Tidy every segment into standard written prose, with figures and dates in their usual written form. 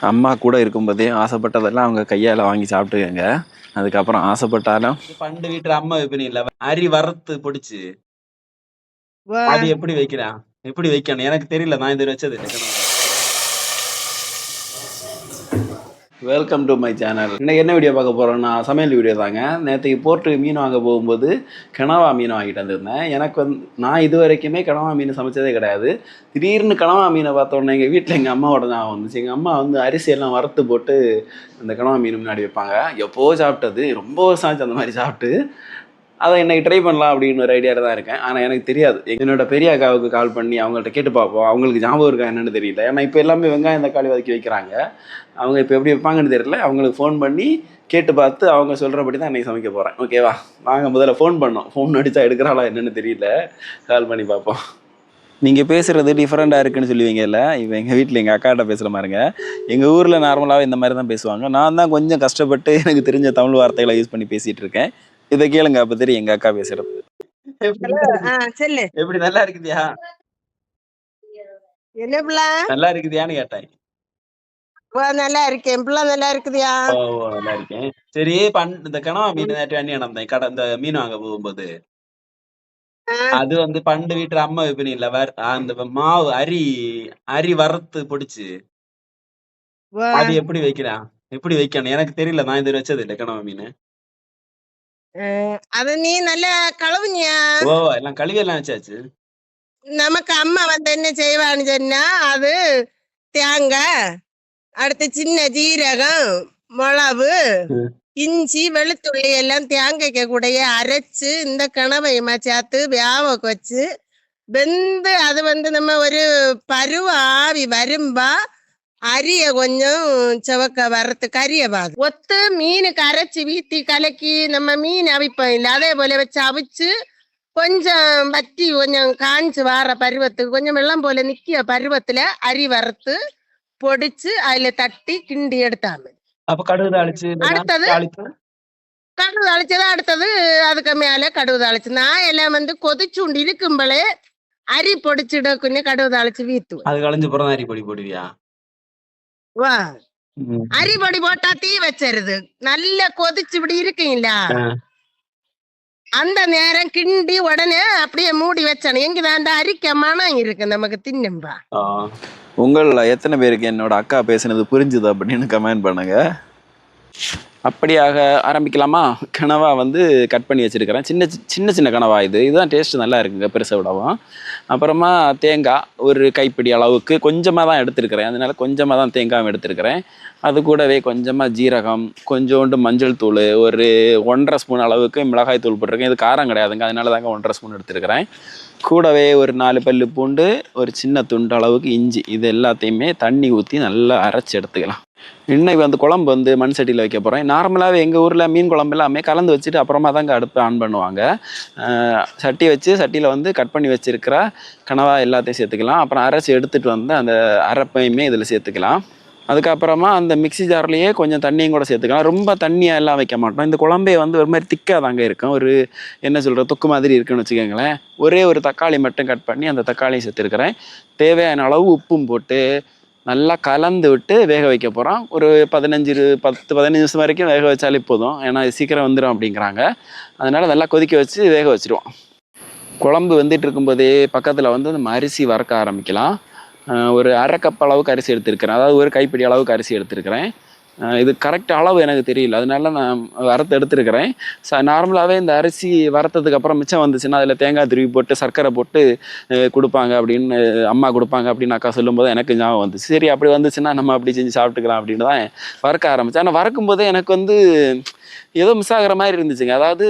அம்மா கூட இருக்கும்போதே ஆசைப்பட்டதெல்லாம் அவங்க கையால் வாங்கி சாப்பிட்டுக்கங்க. அதுக்கப்புறம் ஆசைப்பட்டாலும் பண்டு வீட்டுல அம்மா வைப்பனி இல்ல அரி வறுத்து பொடிச்சு வா அது எப்படி வைக்கிறான் எப்படி வைக்கணும் எனக்கு தெரியல. நான் இது வச்சது இல்லை கனவுல. Welcome to my channel. இன்னைக்கு என்ன வீடியோ பார்க்க போகிறோம்னா சமையல் வீடியோ தாங்க. நேற்றுக்கு போர்ட்டுக்கு மீன் வாங்க போகும்போது கனவா மீன் வாங்கிட்டு வந்திருந்தேன். எனக்கு நான் இது வரைக்குமே கனவா மீன் சமைச்சதே கிடையாது. திடீர்னு கனவா மீனை பார்த்தோன்னே எங்கள் வீட்டில் எங்கள் அம்மாவோட ஞாபகம் வந்துச்சு. எங்கள் அம்மா அரிசியெல்லாம் வறுத்து போட்டு அந்த கனவா மீன் முன்னாடி வைப்பாங்க. எப்போ சாப்பிட்டது, ரொம்ப வருஷம் ஆச்சு அந்த மாதிரி சாப்பிட்டு. அதை இன்னைக்கு ட்ரை பண்ணலாம் அப்படின்னு ஒரு ஐடியாவில் தான் இருக்கேன். ஆனால் எனக்கு தெரியாது. என்னோட பெரிய அக்காவுக்கு கால் பண்ணி அவங்கள்ட்ட கேட்டு பார்ப்போம். அவங்களுக்கு ஞாபகம் இருக்கா என்னன்னு தெரியல. ஏன்னா இப்போ எல்லாமே வெங்காயம் தக்காளி வதக்கி வைக்கிறாங்க. அவங்க இப்போ எப்படி வைப்பாங்கன்னு தெரியல. அவங்களுக்கு ஃபோன் பண்ணி கேட்டு பார்த்து அவங்க சொல்கிறபடி தான் இன்றைக்கி சமைக்க போகிறேன். ஓகேவா, நாங்கள் முதல்ல ஃபோன் பண்ணோம். ஃபோன் அடித்தா எடுக்கிறாளா என்னென்னு தெரியல. கால் பண்ணி பார்ப்போம். நீங்கள் பேசுகிறது டிஃப்ரெண்ட்டாக இருக்குன்னு சொல்லுவீங்கல்ல. இப்போ எங்கள் வீட்டில் எங்கள் அக்காட்ட பேசுகிற மாதிரிங்க. எங்கள் ஊரில் நார்மலாகவே இந்த மாதிரி தான் பேசுவாங்க. நான் தான் கொஞ்சம் கஷ்டப்பட்டு எனக்கு தெரிஞ்ச தமிழ் வார்த்தைகளை யூஸ் பண்ணி பேசிகிட்டு இருக்கேன். இதை கேளுங்க, அப்போ தெரியும் எங்கள் அக்கா பேசுகிறது. சொல்லு எப்படி நல்லா இருக்குதியா? என்ன பிள்ளை நல்லா இருக்குதியான்னு கேட்டேன். நல்லா இருக்கேன் பிள்ளை நல்லா இருக்குதியா? ஓ நல்லா இருக்கேன். சரி, இந்த கனவா மீன் நேற்று அண்ணி நடந்தேன் கடை இந்த மீன் வாங்க போகும்போது அது பண்டு வீட்டுல அம்மா வைப்பனி இல்ல அந்த மாவு அரி வறுத்து பொடிச்சு அது எப்படி வைக்கிறான் எப்படி வைக்கணும் எனக்கு தெரியல. நான் இது வச்சது இல்லை கனவா மீன். அத நீ நல்லா கழுவுனியா? ஓ எல்லாம் கழுவி எல்லாம் வச்சாச்சு. நமக்கு அம்மா என்ன செய்வான்னு சொன்னா, அது தேங்காய், அடுத்து சின்ன ஜீரகம், மிளகு, இஞ்சி, வெளுத்துள்ளி எல்லாம் தேங்காய்க்க கூடைய அரைச்சு இந்த கணவையுமா சேர்த்து வேக வச்சு வெந்து அது நம்ம ஒரு பருவ ஆவி வரும்பா அரிய கொஞ்சம் செவக்க வறுத்து கரிய பாது ஒத்து மீனுக்கு அரைச்சி வீத்தி கலக்கி நம்ம மீன் அவிப்போம் இல்லை, அதே போல வச்சு அவிச்சு கொஞ்சம் வத்தி கொஞ்சம் காய்ச்சி வார பருவத்துக்கு கொஞ்சம் வெள்ளம் போல நிக்கிய பருவத்துல அரி வறுத்து பொடிச்சு அதுல தட்டி கிண்டி எடுத்தாங்க. அப்ப கடுகு தாளிச்சு அடுத்தது கடுகு தாளிச்சதான் அடுத்தது. அதுக்கு மேல கடுகு தாளிச்சு நான் எல்லாம் கொதிச்சுண்டு இருக்கும்போலே அரி பொடிச்சுட கொஞ்சம் கடுகு தாளிச்சு வீத்துவேன். அது களைஞ்சு போறதா அரி பொடி போடுவியா? வா அரி பொடி போட்டா தீ வச்சிருது. நல்ல கொதிச்சு இப்படி இருக்கீங்களா, அந்த நேரம் கிண்டி உடனே அப்படியே மூடி வச்சானு எங்கதான் அந்த அரிக்க மனம் இருக்கு நமக்கு தின்னும்பா. உங்கள எத்தனை பேருக்கு என்னோட அக்கா பேசுனது புரிஞ்சுது அப்படின்னு கமெண்ட் பண்ணுங்க. அப்படியாக ஆரம்பிக்கலாமா? கனவா கட் பண்ணி வச்சுருக்கிறேன். சின்ன சின்ன கனவா. இதுதான் டேஸ்ட்டு நல்லா இருக்குங்க, பெருசை விடவும். அப்புறமா தேங்காய் ஒரு கைப்பிடி அளவுக்கு கொஞ்சமாக தான் எடுத்துருக்கிறேன். அதனால கொஞ்சமாக தான் தேங்காயும் எடுத்துருக்கிறேன். அது கூடவே கொஞ்சமாக ஜீரகம், கொஞ்சோண்டு மஞ்சள் தூள், ஒரு 1.5 ஸ்பூன் அளவுக்கு மிளகாய் தூள் போட்டிருக்கேன். இது காரம் கிடையாதுங்க, அதனால தாங்க 1.5 ஸ்பூன் எடுத்துருக்கிறேன். கூடவே ஒரு 4 பல்லு பூண்டு, ஒரு சின்ன துண்டு அளவுக்கு இஞ்சி, இது எல்லாத்தையுமே தண்ணி ஊற்றி நல்லா அரைச்சி எடுத்துக்கலாம். இன்னைக்கு குழம்பு மண் சட்டியில் வைக்க போகிறேன். நார்மலாகவே எங்கள் ஊரில் மீன் குழம்பு எல்லாமே கலந்து வச்சுட்டு அப்புறமா தாங்க அடுப்பு ஆன் பண்ணுவாங்க. சட்டி வச்சு சட்டியில் கட் பண்ணி வச்சுருக்கிற கனவா எல்லாத்தையும் சேர்த்துக்கலாம். அப்புறம் அரைச்சி எடுத்துகிட்டு அந்த அரைப்பையுமே இதில் சேர்த்துக்கலாம். அதுக்கப்புறமா அந்த மிக்சி ஜார்லேயே கொஞ்சம் தண்ணியும் கூட சேர்த்துக்கலாம். ரொம்ப தண்ணியாக எல்லாம் வைக்க மாட்டோம். இந்த குழம்பே ஒரு மாதிரி திக்காக தாங்க இருக்கும். ஒரு என்ன சொல்கிற தொக்கு மாதிரி இருக்குன்னு வச்சுக்கோங்களேன். ஒரே ஒரு தக்காளி மட்டும் கட் பண்ணி அந்த தக்காளியும் சேர்த்துருக்கிறேன். தேவையான அளவு உப்பும் போட்டு நல்லா கலந்து விட்டு வேக வைக்க போகிறோம். ஒரு 10-15 நிமிஷம் வரைக்கும் வேக வச்சாலே போதும். ஏன்னா இது சீக்கிரம் வந்துடும் அப்படிங்கிறாங்க. அதனால் நல்லா கொதிக்க வச்சு வேக வச்சுருவோம். குழம்பு வெந்துட்டு இருக்கும்போதே பக்கத்தில் நம்ம அரிசி வறுக்க ஆரம்பிக்கலாம். ஒரு 1/2 கப் அளவுக்கு அரிசி எடுத்துருக்கிறேன். அதாவது ஒரு கைப்பிடி அளவுக்கு அரிசி எடுத்துருக்கிறேன். இது கரெக்ட் அளவு எனக்கு தெரியல, அதனால நான் வறுத்து எடுத்துருக்கிறேன். நார்மலாகவே இந்த அரிசி வறுத்ததுக்கு அப்புறம் மிச்சம் வந்துச்சுன்னா அதில் தேங்காய் துருவி போட்டு சர்க்கரை போட்டு கொடுப்பாங்க அப்படின்னு அம்மா கொடுப்பாங்க அப்படின்னு அக்கா சொல்லும்போது எனக்கு ஞாபகம் வந்துச்சு. சரி, அப்படி வந்துச்சுன்னா நம்ம அப்படி செஞ்சு சாப்பிட்டுக்கலாம் அப்படின்னு தான் வறுக்க ஆரம்பித்தேன். ஆனால் வறுக்கும்போதே எனக்கு ஏதோ மிஸ் ஆகிற மாதிரி இருந்துச்சுங்க. அதாவது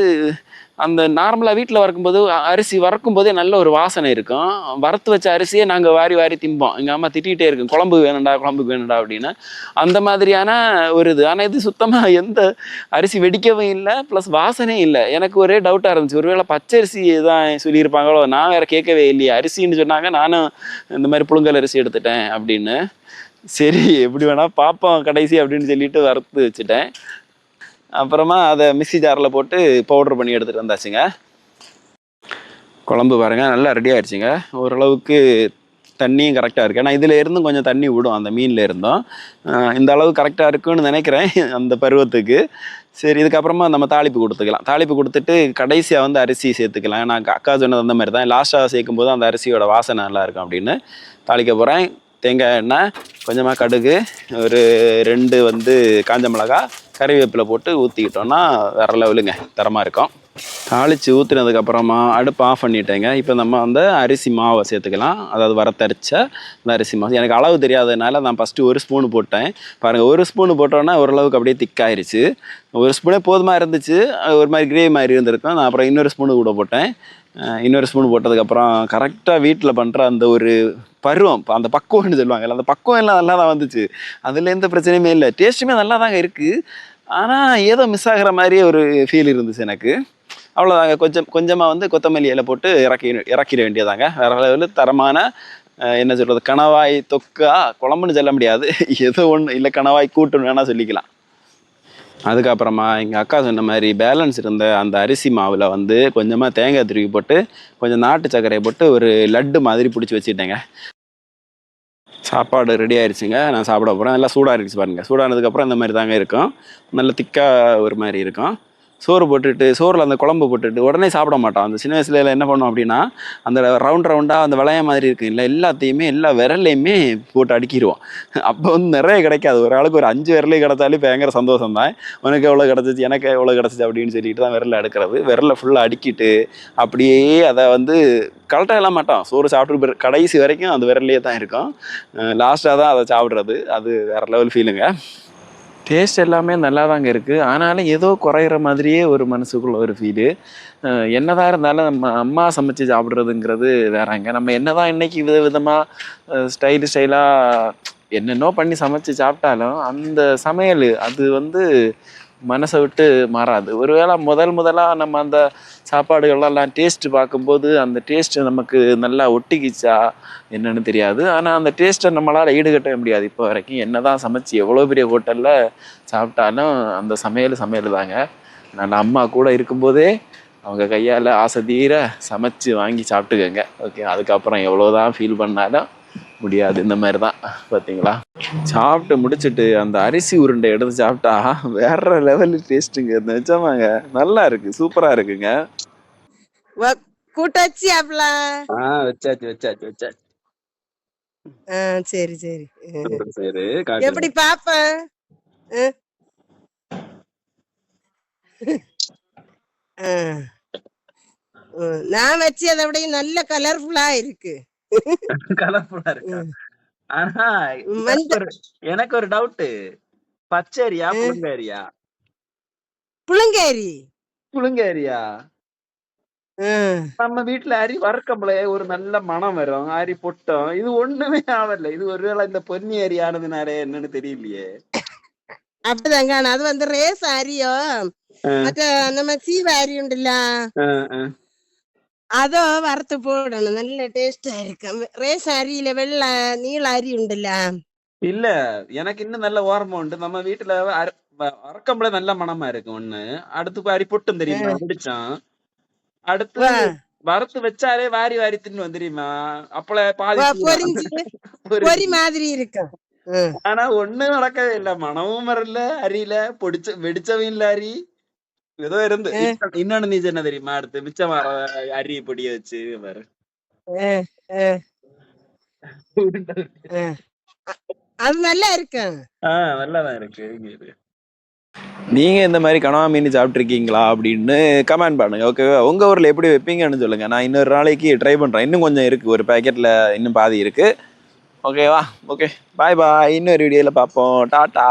அந்த நார்மலாக வீட்டில் வறுக்கும்போது அரிசி வறுக்கும்போதே நல்ல ஒரு வாசனை இருக்கும். வறுத்து வச்ச அரிசியே நாங்கள் வாரி வாரி திம்போம். எங்கள் அம்மா திட்டிகிட்டே இருக்கும், குழம்புக்கு வேணுண்டா அப்படின்னு. அந்த மாதிரியான ஒரு இது. ஆனால் இது சுத்தமாக எந்த அரிசி வெடிக்கவும் இல்லை, ப்ளஸ் வாசனையும் இல்லை. எனக்கு ஒரே டவுட்டாக இருந்துச்சு, ஒருவேளை பச்சரிசி தான் சொல்லியிருப்பாங்களோ. நான் வேறு கேட்கவே இல்லையே, அரிசின்னு சொன்னாங்க. நானும் இந்த மாதிரி புழுங்கல் அரிசி எடுத்துட்டேன் அப்படின்னு. சரி, எப்படி வேணால் பார்ப்போம் கடைசி அப்படின்னு சொல்லிட்டு வறுத்து வச்சுட்டேன். அப்புறமா அதை மிக்சி ஜாரில் போட்டு பவுட்ரு பண்ணி எடுத்துகிட்டு வந்தாச்சுங்க. குழம்பு பாருங்கள் நல்லா ரெடி ஆகிடுச்சிங்க. ஓரளவுக்கு தண்ணியும் கரெக்டாக இருக்குது. ஏன்னா இதில் இருந்தும் கொஞ்சம் தண்ணி விடும், அந்த மீனில் இருந்தும். இந்த அளவு கரெக்டாக இருக்குன்னு நினைக்கிறேன் அந்த பருவத்துக்கு. சரி, இதுக்கப்புறமா நம்ம தாளிப்பு கொடுத்துக்கலாம். தாளிப்பு கொடுத்துட்டு கடைசியாக வந்து அரிசி சேர்த்துக்கலாம். ஏன்னா அக்கா சொன்னது அந்த மாதிரி தான், லாஸ்ட்டாக சேர்க்கும் போது அந்த அரிசியோட வாசனை நல்லா இருக்கும் அப்படின்னு தாளிக்க போகிறேன். தேங்காய் எண்ணெய், கொஞ்சமாக கடுகு, ஒரு 2 வந்து காஞ்ச மிளகா, கறிவேப்பிலை போட்டு ஊற்றிக்கிட்டோன்னா வேறு லெவலுங்க, தரமாக இருக்கும். தாளித்து ஊற்றுனதுக்கப்புறமா அடுப்பு ஆஃப் பண்ணிட்டேங்க. இப்போ நம்ம வந்து அரிசி மாவை சேர்த்துக்கலாம். அதாவது வறுத்தரைச்ச அந்த அரிசி மாவு. எனக்கு அளவு தெரியாததுனால நான் ஃபஸ்ட்டு 1 ஸ்பூனு போட்டேன். பாருங்கள், 1 ஸ்பூனு போட்டோன்னா ஓரளவுக்கு அப்படியே திக்காயிருச்சு. 1 ஸ்பூனே போதுமாக இருந்துச்சு, ஒரு மாதிரி கிரேவி மாதிரி இருந்திருக்கும். நான் அப்புறம் இன்னொரு ஸ்பூனு கூட போட்டேன். இன்னொரு ஸ்பூன் போட்டதுக்கப்புறம் கரெக்டாக வீட்டில் பண்ணுற அந்த ஒரு பருவம், அந்த பக்குவம்னு சொல்லுவாங்கல்ல, அந்த பக்குவம் எல்லாம் நல்லா தான் வந்துச்சு. அதில் எந்த பிரச்சனையுமே இல்லை, டேஸ்ட்டுமே நல்லா தாங்க இருக்குது. ஆனால் ஏதோ மிஸ் ஆகிற மாதிரியே ஒரு ஃபீல் இருந்துச்சு எனக்கு. அவ்வளோதாங்க. கொஞ்சமாக வந்து கொத்தமல்லி இலை போட்டு இறக்கிட வேண்டியதாங்க. வேறு லெவலில் தரமான என்ன சொல்கிறது, கணவாய் தொக்கா, குழம்புன்னு சொல்ல முடியாது, ஏதோ ஒன்று, இல்லை கணவாய் கூட்டுன்னு வேணால் சொல்லிக்கலாம். அதுக்கப்புறமா எங்கள் அக்கா சொன்ன மாதிரி பேலன்ஸ் இருந்த அந்த அரிசி மாவில் வந்து கொஞ்சமாக தேங்காய் துருவி போட்டு கொஞ்சம் நாட்டு சர்க்கரையை போட்டு ஒரு லட்டு மாதிரி பிடிச்சி வச்சுட்டேங்க. சாப்பாடு ரெடி ஆயிடுச்சுங்க. நான் சாப்பிட போகிறேன். நல்லா சூடாக இருந்துச்சு பாருங்கள். சூடானதுக்கப்புறம் இந்த மாதிரி தாங்க இருக்கும், நல்ல திக்காக ஒரு மாதிரி இருக்கும். சோறு போட்டுட்டு, சோறில் அந்த குழம்பு போட்டுட்டு உடனே சாப்பிட மாட்டோம். அந்த சின்ன வயசுல என்ன பண்ணோம் அப்படின்னா, அந்த ரவுண்டாக அந்த வளைய மாதிரி இருக்கு இல்லை, எல்லாத்தையுமே எல்லா விரல்லையுமே போட்டு அடுக்கிடுவோம். அப்போ வந்து நிறைய கிடைக்காது. ஒரு ஆளுக்கு ஒரு 5 விரலே கிடச்சாலே பயங்கர சந்தோஷம் தான். உனக்கு எவ்வளோ கிடச்சிச்சு, எனக்கு எவ்வளோ கிடச்சிச்சு அப்படின்னு சொல்லிட்டு தான் விரலை அடுக்கிறது. விரலை ஃபுல்லாக அடுக்கிட்டு அப்படியே அதை வந்து கரெக்டாக எல்லாம் மாட்டோம். சோறு சாப்பிட்டு கடைசி வரைக்கும் அந்த விரல்லையே தான் இருக்கும். லாஸ்ட்டாக தான் அதை சாப்பிட்றது. அது வேறு லெவல் ஃபீலுங்க. டேஸ்ட் எல்லாமே நல்லா தாங்க இருக்குது. ஆனாலும் ஏதோ குறையிற மாதிரியே ஒரு மனசுக்குள்ள ஒரு ஃபீலு. என்னதான் இருந்தாலும் நம்ம அம்மா சமைச்சு சாப்பிட்றதுங்கிறது வேறாங்க. நம்ம என்னதான் இன்னைக்கு விதவிதமாக ஸ்டைலாக என்னென்னோ பண்ணி சமைச்சு சாப்பிட்டாலும் அந்த சமையல் அது வந்து மனசை விட்டு மாறாது. ஒருவேளை முதலாக நம்ம அந்த சாப்பாடுகளெல்லாம் டேஸ்ட்டு பார்க்கும்போது அந்த டேஸ்ட்டு நமக்கு நல்லா ஒட்டிக்கிச்சா என்னன்னு தெரியாது. ஆனால் அந்த டேஸ்ட்டை நம்மளால் ஈடுகட்ட முடியாது. இப்போ வரைக்கும் என்ன தான் சமைச்சு எவ்வளோ பெரிய ஹோட்டலில் சாப்பிட்டாலும் அந்த சமையல் தாங்க. நான் அம்மா கூட இருக்கும்போதே அவங்க கையால் ஆசை தீர சமைச்சு வாங்கி சாப்பிட்டுக்கங்க. ஓகே, அதுக்கப்புறம் எவ்வளோ தான் ஃபீல் பண்ணாலும் முடியாது. இந்த மாதிரி தான் பார்த்தீங்களா. சாப்பிட்டு முடிச்சுட்டு அந்த அரிசி உருண்டை எடுத்து சாப்பிட்டா வேற லெவல் டேஸ்ட்டுங்க. நிஜமாங்க நல்லா இருக்கு, சூப்பராக இருக்குங்க. கூட்டாச்சி அப்பல வச்சாச்சு. சரி சரி. சரி, எப்படி பாப்ப? நான் வச்சு அதை விட நல்ல கலர்ஃபுல்லா இருக்கு. கலர்ஃபுல்லா இருக்கா? ஆனா எனக்கு ஒரு டவுட், பச்சரியா புழுங்கரியா? புழுங்கரியா. நம்ம வீட்டுல அரி வறுக்கம்பளே ஒரு நல்ல மனம் வரும், அரி பொட்டம். இது ஒண்ணுமே ஆவல. இது ஒருவேளை இந்த பொன்னி அரி ஆனதுனாலே என்னன்னு தெரியலையே. அப்படிதாங்க. அது வந்து ரேஸ் அரியோ, மற்ற நம்ம சீவ அரி உண்டுல்ல, அதோ வறுத்து போடணும், நல்ல டேஸ்டா இருக்கும். ரேஸ் அரியில வெள்ளை நீள அரி உண்டுல்ல. இல்ல, எனக்கு இன்னும் நல்ல ஓரமா உண்டு. நம்ம வீட்டுல வறுக்கம்பளே நல்ல மனமா இருக்கு ஒண்ணு. அடுத்து அரி பொட்டும் தெரியுமா, பிடிச்சான். அடுத்து வறுத்து வச்சாலே வாரி தின்னு தெரியுமா, அப்பள பாதி பொரி மாதிரி இருக்கும். ஆனா ஒண்ணு நடக்கவே இல்ல. மனமும் வரல, அரியில வெடிச்சவும் இல்ல அரி. ஏதோ இருந்து. இன்னொன்னு நீ என்ன தெரியுமா, அடுத்து மிச்சம் அரி பொடிய வச்சு பாரு, அது நல்லா இருக்கு. நல்லாதான் இருக்கு. நீங்க இந்த மாதிரி கனவா மீன் சாப்பிட்ருக்கீங்களா அப்படின்னு கமெண்ட் பண்ணுங்க. ஓகேவா, உங்க ஊர்ல எப்படி வைப்பீங்கன்னு சொல்லுங்க. நான் இன்னொரு நாளைக்கு ட்ரை பண்றேன். இன்னும் கொஞ்சம் இருக்கு, ஒரு பேக்கெட்ல இன்னும் பாதி இருக்கு. ஓகேவா, ஓகே, பாய் பாய். இன்னொரு வீடியோல பார்ப்போம். டாட்டா.